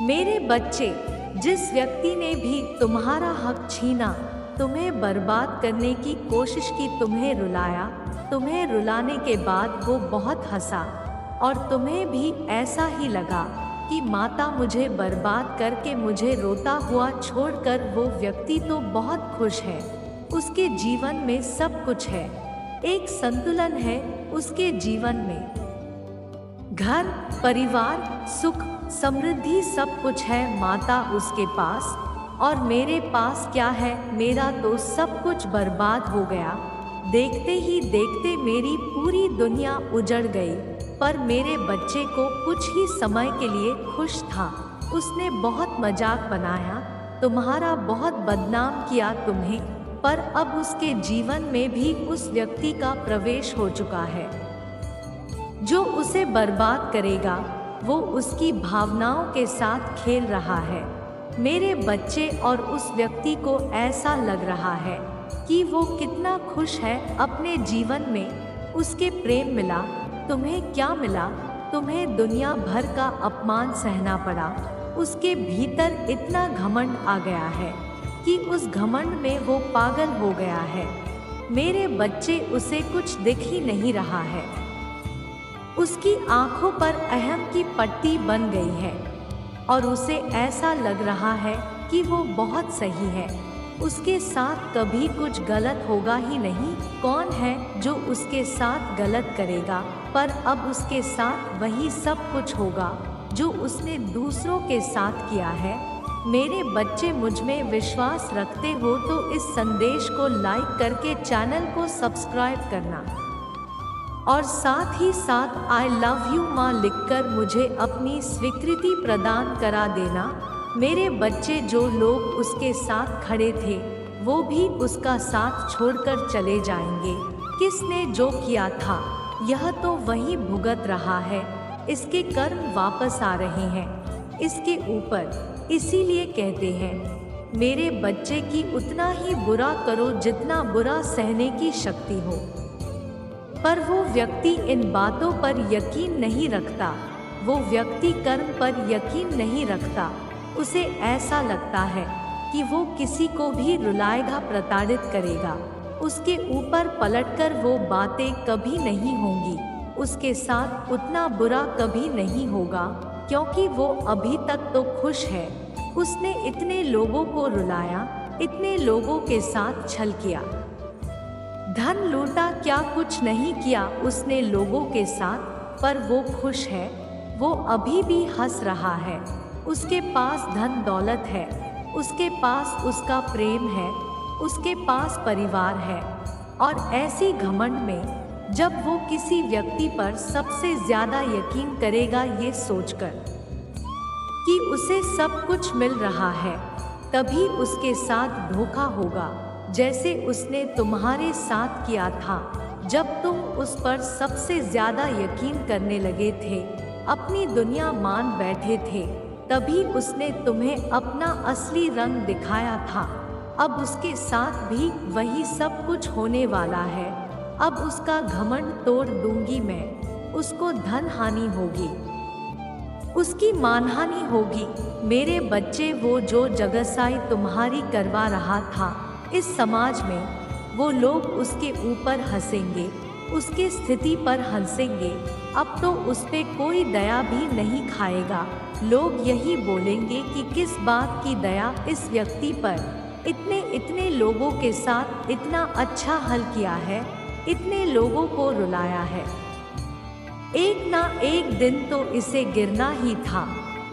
मेरे बच्चे, जिस व्यक्ति ने भी तुम्हारा हक छीना, तुम्हें बर्बाद करने की कोशिश की, तुम्हें रुलाया, तुम्हें रुलाने के बाद वो बहुत हंसा और तुम्हें भी ऐसा ही लगा कि माता मुझे बर्बाद करके मुझे रोता हुआ छोड़कर, वो व्यक्ति तो बहुत खुश है, उसके जीवन में सब कुछ है, एक संतुलन है उसके जीवन में, घर, परिवार, सुख, समृद्धि सब कुछ है माता उसके पास। और मेरे पास क्या है? मेरा तो सब कुछ बर्बाद हो गया। देखते ही देखते मेरी पूरी दुनिया उजड़ गई। पर मेरे बच्चे को कुछ ही समय के लिए खुश था। उसने बहुत मजाक बनाया, तुम्हारा बहुत बदनाम किया तुम्हें, पर अब उसके जीवन में भी उस व्यक्ति का प्रवेश हो चुका है जो उसे बर्बाद करेगा। वो उसकी भावनाओं के साथ खेल रहा है। मेरे बच्चे, और उस व्यक्ति को ऐसा लग रहा है कि वो कितना खुश है अपने जीवन में। उसके प्रेम मिला। तुम्हें क्या मिला? तुम्हें दुनिया भर का अपमान सहना पड़ा। उसके भीतर इतना घमंड आ गया है कि उस घमंड में वो पागल हो गया है। मेरे बच्चे, उसे कुछ दिख ही नहीं रहा है। उसकी आंखों पर अहम की पट्टी बन गई है और उसे ऐसा लग रहा है कि वो बहुत सही है। उसके साथ कभी कुछ गलत होगा ही नहीं। कौन है जो उसके साथ गलत करेगा? पर अब उसके साथ वही सब कुछ होगा जो उसने दूसरों के साथ किया है। मेरे बच्चे, मुझ में विश्वास रखते हो तो इस संदेश को लाइक करके चैनल को सब्सक्राइब करना और साथ ही साथ आई लव यू माँ लिखकर मुझे अपनी स्वीकृति प्रदान करा देना। मेरे बच्चे, जो लोग उसके साथ खड़े थे वो भी उसका साथ छोड़कर चले जाएंगे। किसने जो किया था यह तो वही भुगत रहा है। इसके कर्म वापस आ रहे हैं इसके ऊपर। इसीलिए कहते हैं मेरे बच्चे की उतना ही बुरा करो जितना बुरा सहने की शक्ति हो। पर वो व्यक्ति इन बातों पर यकीन नहीं रखता। वो व्यक्ति कर्म पर यकीन नहीं रखता। उसे ऐसा लगता है कि वो किसी को भी रुलाएगा, प्रताड़ित करेगा। उसके ऊपर पलटकर वो बातें कभी नहीं होंगी। उसके साथ उतना बुरा कभी नहीं होगा क्योंकि वो अभी तक तो खुश है। उसने इतने लोगों को रुलाया, इतने लोगों के साथ छल किया, धन लूटा, क्या कुछ नहीं किया उसने लोगों के साथ, पर वो खुश है। वो अभी भी हंस रहा है। उसके पास धन दौलत है, उसके पास उसका प्रेम है, उसके पास परिवार है। और ऐसी घमंड में जब वो किसी व्यक्ति पर सबसे ज़्यादा यकीन करेगा ये सोचकर कि उसे सब कुछ मिल रहा है, तभी उसके साथ धोखा होगा, जैसे उसने तुम्हारे साथ किया था जब तुम उस पर सबसे ज़्यादा यकीन करने लगे थे, अपनी दुनिया मान बैठे थे। तभी उसने तुम्हें अपना असली रंग दिखाया था। अब उसके साथ भी वही सब कुछ होने वाला है। अब उसका घमंड तोड़ दूंगी मैं। उसको धन हानि होगी, उसकी मानहानि होगी। मेरे बच्चे, वो जो जगसाई तुम्हारी करवा रहा था इस समाज में, वो लोग उसके ऊपर हंसेंगे, उसके स्थिति पर हंसेंगे। अब तो उस पे कोई दया भी नहीं खाएगा। लोग यही बोलेंगे कि किस बात की दया इस व्यक्ति पर। इतने लोगों के साथ इतना अच्छा हल किया है, इतने लोगों को रुलाया है। एक ना एक दिन तो इसे गिरना ही था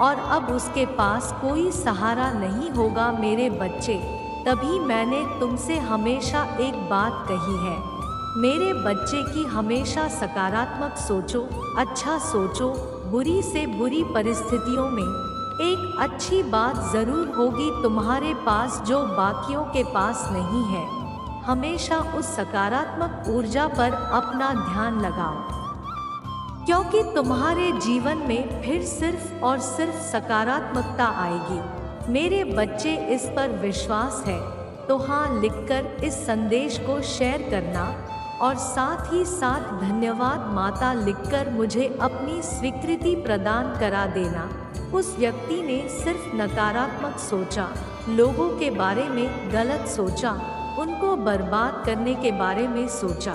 और अब उसके पास कोई सहारा नहीं होगा। मेरे बच्चे, तभी मैंने तुमसे हमेशा एक बात कही है, मेरे बच्चे की हमेशा सकारात्मक सोचो, अच्छा सोचो। बुरी से बुरी परिस्थितियों में एक अच्छी बात ज़रूर होगी तुम्हारे पास जो बाकियों के पास नहीं है। हमेशा उस सकारात्मक ऊर्जा पर अपना ध्यान लगाओ, क्योंकि तुम्हारे जीवन में फिर सिर्फ और सिर्फ सकारात्मकता आएगी। मेरे बच्चे, इस पर विश्वास है तो हाँ लिखकर इस संदेश को शेयर करना और साथ ही साथ धन्यवाद माता लिखकर मुझे अपनी स्वीकृति प्रदान करा देना। उस व्यक्ति ने सिर्फ नकारात्मक सोचा, लोगों के बारे में गलत सोचा, उनको बर्बाद करने के बारे में सोचा।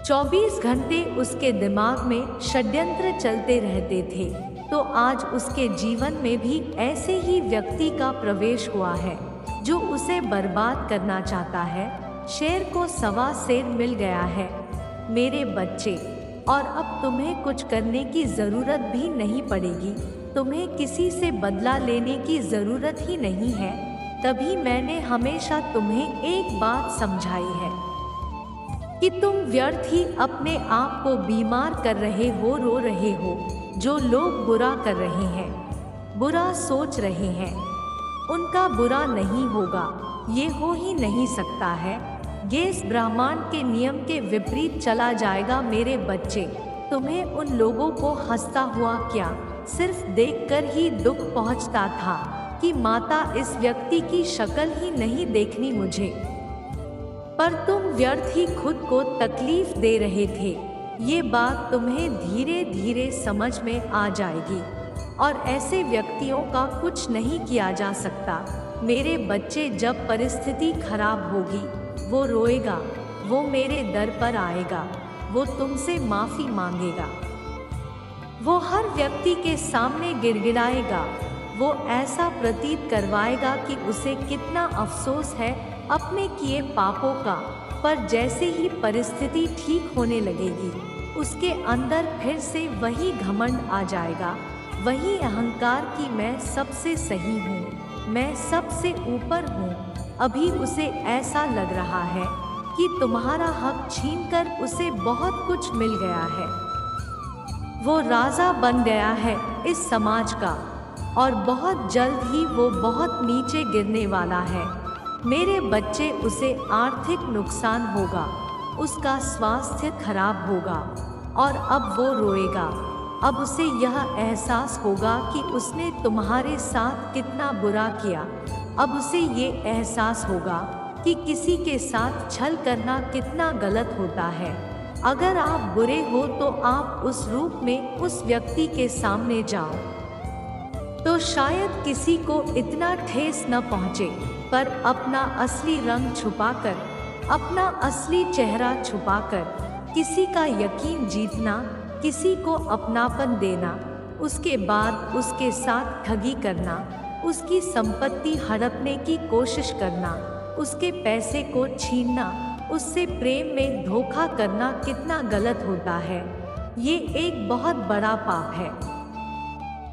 24 घंटे उसके दिमाग में षड्यंत्र चलते रहते थे। तो आज उसके जीवन में भी ऐसे ही व्यक्ति का प्रवेश हुआ है जो उसे बर्बाद करना चाहता है। शेर को सवा शेर मिल गया है मेरे बच्चे, और अब तुम्हें कुछ करने की ज़रूरत भी नहीं पड़ेगी। तुम्हें किसी से बदला लेने की ज़रूरत ही नहीं है। तभी मैंने हमेशा तुम्हें एक बात समझाई है कि तुम व्यर्थ ही अपने आप को बीमार कर रहे हो, रो रहे हो। जो लोग बुरा कर रहे हैं, बुरा सोच रहे हैं, उनका बुरा नहीं होगा, ये हो ही नहीं सकता है। ये इस ब्रह्मांड के नियम के विपरीत चला जाएगा मेरे बच्चे। तुम्हें उन लोगों को हंसता हुआ क्या सिर्फ देखकर ही दुख पहुंचता था कि माता इस व्यक्ति की शक्ल ही नहीं देखनी मुझे, पर तुम व्यर्थ ही खुद को तकलीफ दे रहे थे। ये बात तुम्हें धीरे धीरे समझ में आ जाएगी और ऐसे व्यक्तियों का कुछ नहीं किया जा सकता मेरे बच्चे। जब परिस्थिति खराब होगी वो रोएगा, वो मेरे दर पर आएगा, वो तुमसे माफ़ी मांगेगा, वो हर व्यक्ति के सामने गिड़गिड़ाएगा, वो ऐसा प्रतीत करवाएगा कि उसे कितना अफसोस है अपने किए पापों का। पर जैसे ही परिस्थिति ठीक होने लगेगी उसके अंदर फिर से वही घमंड आ जाएगा, वही अहंकार कि मैं सबसे सही हूँ, मैं सबसे ऊपर हूँ। अभी उसे ऐसा लग रहा है कि तुम्हारा हक छीनकर उसे बहुत कुछ मिल गया है। वो राजा बन गया है इस समाज का और बहुत जल्द ही वो बहुत नीचे गिरने वाला है मेरे बच्चे। उसे आर्थिक नुकसान होगा, उसका स्वास्थ्य खराब होगा और अब वो रोएगा। अब उसे यह एहसास होगा कि उसने तुम्हारे साथ कितना बुरा किया। अब उसे ये एहसास होगा कि किसी के साथ छल करना कितना गलत होता है। अगर आप बुरे हो तो आप उस रूप में उस व्यक्ति के सामने जाओ तो शायद किसी को इतना ठेस न पहुँचे, पर अपना असली रंग छुपाकर, अपना असली चेहरा छुपाकर किसी का यकीन जीतना, किसी को अपनापन देना, उसके बाद उसके साथ ठगी करना, उसकी संपत्ति हड़पने की कोशिश करना, उसके पैसे को छीनना, उससे प्रेम में धोखा करना कितना गलत होता है। ये एक बहुत बड़ा पाप है।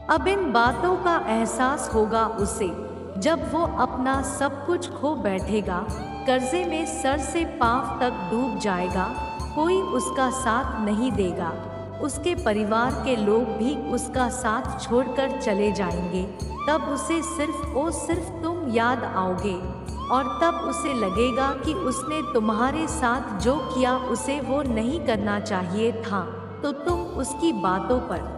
अब इन बातों का एहसास होगा उसे जब वो अपना सब कुछ खो बैठेगा, कर्जे में सर से पांव तक डूब जाएगा, कोई उसका साथ नहीं देगा, उसके परिवार के लोग भी उसका साथ छोड़कर चले जाएंगे। तब उसे सिर्फ तुम याद आओगे और तब उसे लगेगा कि उसने तुम्हारे साथ जो किया उसे वो नहीं करना चाहिए था। तो तुम उसकी बातों पर,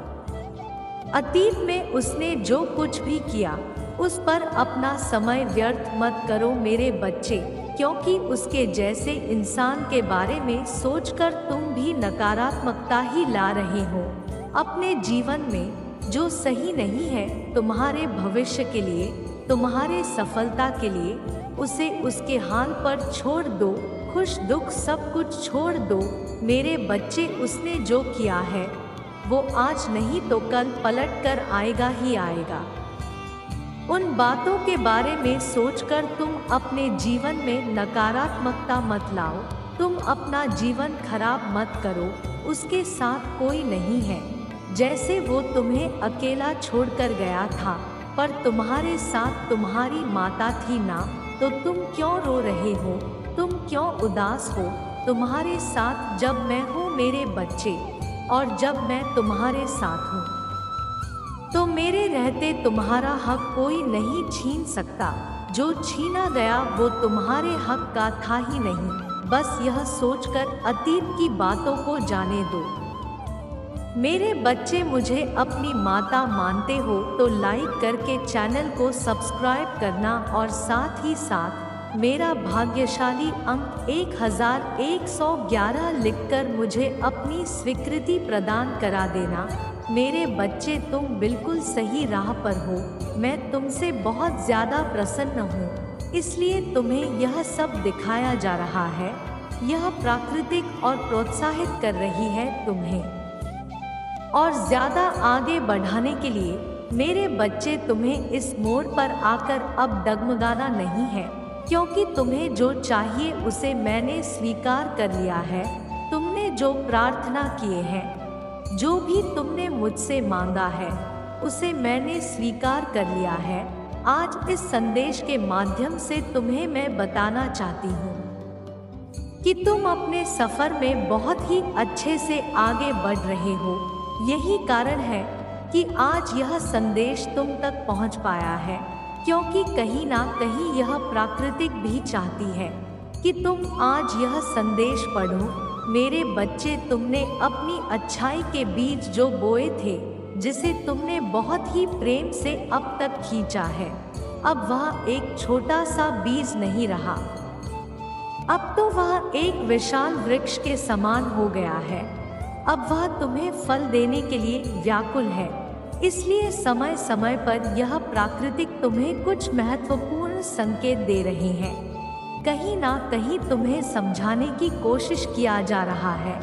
अतीत में उसने जो कुछ भी किया उस पर अपना समय व्यर्थ मत करो मेरे बच्चे, क्योंकि उसके जैसे इंसान के बारे में सोचकर तुम भी नकारात्मकता ही ला रहे हो अपने जीवन में, जो सही नहीं है तुम्हारे भविष्य के लिए, तुम्हारे सफलता के लिए। उसे उसके हाल पर छोड़ दो, खुश दुख सब कुछ छोड़ दो मेरे बच्चे। उसने जो किया है वो आज नहीं तो कल पलट कर आएगा ही आएगा। उन बातों के बारे में सोचकर तुम अपने जीवन में नकारात्मकता मत लाओ, तुम अपना जीवन खराब मत करो। उसके साथ कोई नहीं है, जैसे वो तुम्हें अकेला छोड़कर गया था, पर तुम्हारे साथ तुम्हारी माता थी ना, तो तुम क्यों रो रहे हो, तुम क्यों उदास हो। तुम्हारे साथ जब मैं हूँ मेरे बच्चे, और जब मैं तुम्हारे साथ हूँ तो मेरे रहते तुम्हारा हक कोई नहीं छीन सकता। जो छीना गया वो तुम्हारे हक का था ही नहीं। बस यह सोचकर अतीत की बातों को जाने दो मेरे बच्चे। मुझे अपनी माता मानते हो तो लाइक करके चैनल को सब्सक्राइब करना और साथ ही साथ मेरा भाग्यशाली अंक 1111 लिखकर मुझे अपनी स्वीकृति प्रदान करा देना। मेरे बच्चे तुम बिल्कुल सही राह पर हो। मैं तुमसे बहुत ज़्यादा प्रसन्न हूँ, इसलिए तुम्हें यह सब दिखाया जा रहा है। यह प्राकृतिक और प्रोत्साहित कर रही है तुम्हें और ज़्यादा आगे बढ़ाने के लिए। मेरे बच्चे, तुम्हें इस मोड़ पर आकर अब डगमगाना नहीं है, क्योंकि तुम्हें जो चाहिए उसे मैंने स्वीकार कर लिया है। तुमने जो प्रार्थना किए हैं, जो भी तुमने मुझसे मांगा है, उसे मैंने स्वीकार कर लिया है। आज इस संदेश के माध्यम से तुम्हें मैं बताना चाहती हूँ कि तुम अपने सफर में बहुत ही अच्छे से आगे बढ़ रहे हो। यही कारण है कि आज यह संदेश तुम तक पहुंच पाया है, क्योंकि कहीं ना कहीं यह प्राकृतिक भी चाहती है कि तुम आज यह संदेश पढ़ो। मेरे बच्चे, तुमने अपनी अच्छाई के बीज जो बोए थे, जिसे तुमने बहुत ही प्रेम से अब तक खींचा है, अब वह एक छोटा सा बीज नहीं रहा, अब तो वह एक विशाल वृक्ष के समान हो गया है। अब वह तुम्हें फल देने के लिए व्याकुल है। इसलिए समय समय पर यह प्राकृतिक तुम्हें कुछ महत्वपूर्ण संकेत दे रहे हैं। कहीं ना कहीं तुम्हें समझाने की कोशिश किया जा रहा है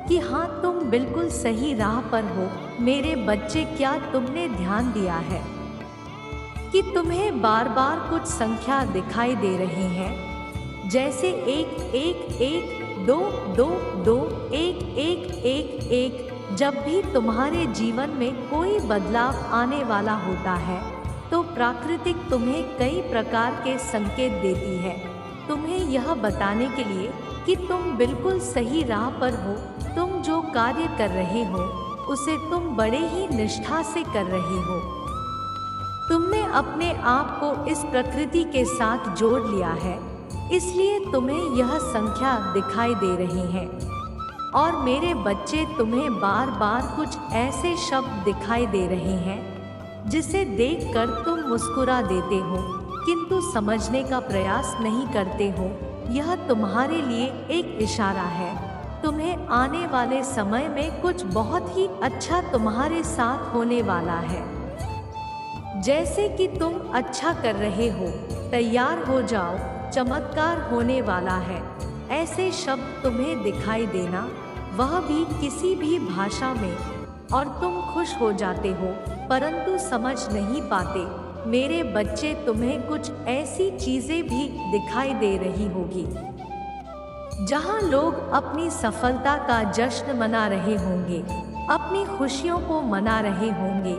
कि हाँ, तुम बिल्कुल सही राह पर हो। मेरे बच्चे, क्या तुमने ध्यान दिया है कि तुम्हें बार बार कुछ संख्या दिखाई दे रही हैं, जैसे 1 1 1 2 2 2 1 1 1 1। जब भी तुम्हारे जीवन में कोई बदलाव आने वाला होता है, तो प्राकृतिक तुम्हें कई प्रकार के संकेत देती है, तुम्हें यह बताने के लिए कि तुम बिल्कुल सही राह पर हो। तुम जो कार्य कर रहे हो, उसे तुम बड़े ही निष्ठा से कर रहे हो। तुमने अपने आप को इस प्रकृति के साथ जोड़ लिया है, इसलिए तुम्हें यह संख्या दिखाई दे रही है। और मेरे बच्चे, तुम्हें बार बार कुछ ऐसे शब्द दिखाई दे रहे हैं जिसे देखकर तुम मुस्कुरा देते हो, किंतु समझने का प्रयास नहीं करते हो। यह तुम्हारे लिए एक इशारा है। तुम्हें आने वाले समय में कुछ बहुत ही अच्छा तुम्हारे साथ होने वाला है। जैसे कि तुम अच्छा कर रहे हो, तैयार हो जाओ, चमत्कार होने वाला है। ऐसे शब्द तुम्हें दिखाई देना, वह भी किसी भी भाषा में, और तुम खुश हो जाते हो, परंतु समझ नहीं पाते। मेरे बच्चे, तुम्हें कुछ ऐसी चीजें भी दिखाई दे रही होगी जहां लोग अपनी सफलता का जश्न मना रहे होंगे, अपनी खुशियों को मना रहे होंगे।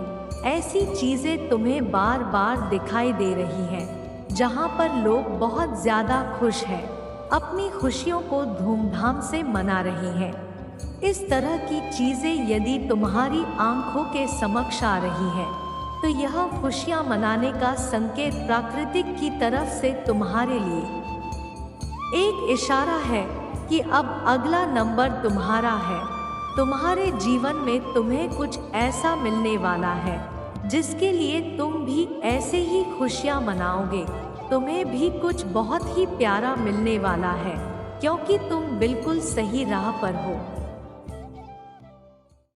ऐसी चीजें तुम्हें बार बार दिखाई दे रही हैं, जहां पर लोग बहुत ज्यादा खुश हैं, अपनी खुशियों को धूमधाम से मना रहे हैं। इस तरह की चीजें यदि तुम्हारी आंखों के समक्ष आ रही हैं, तो यह खुशियां मनाने का संकेत प्राकृतिक की तरफ से तुम्हारे लिए एक इशारा है कि अब अगला नंबर तुम्हारा है। तुम्हारे जीवन में तुम्हें कुछ ऐसा मिलने वाला है जिसके लिए तुम भी ऐसे ही खुशियां मनाओगे। तुम्हें भी कुछ बहुत ही प्यारा मिलने वाला है, क्योंकि तुम बिल्कुल सही राह पर हो।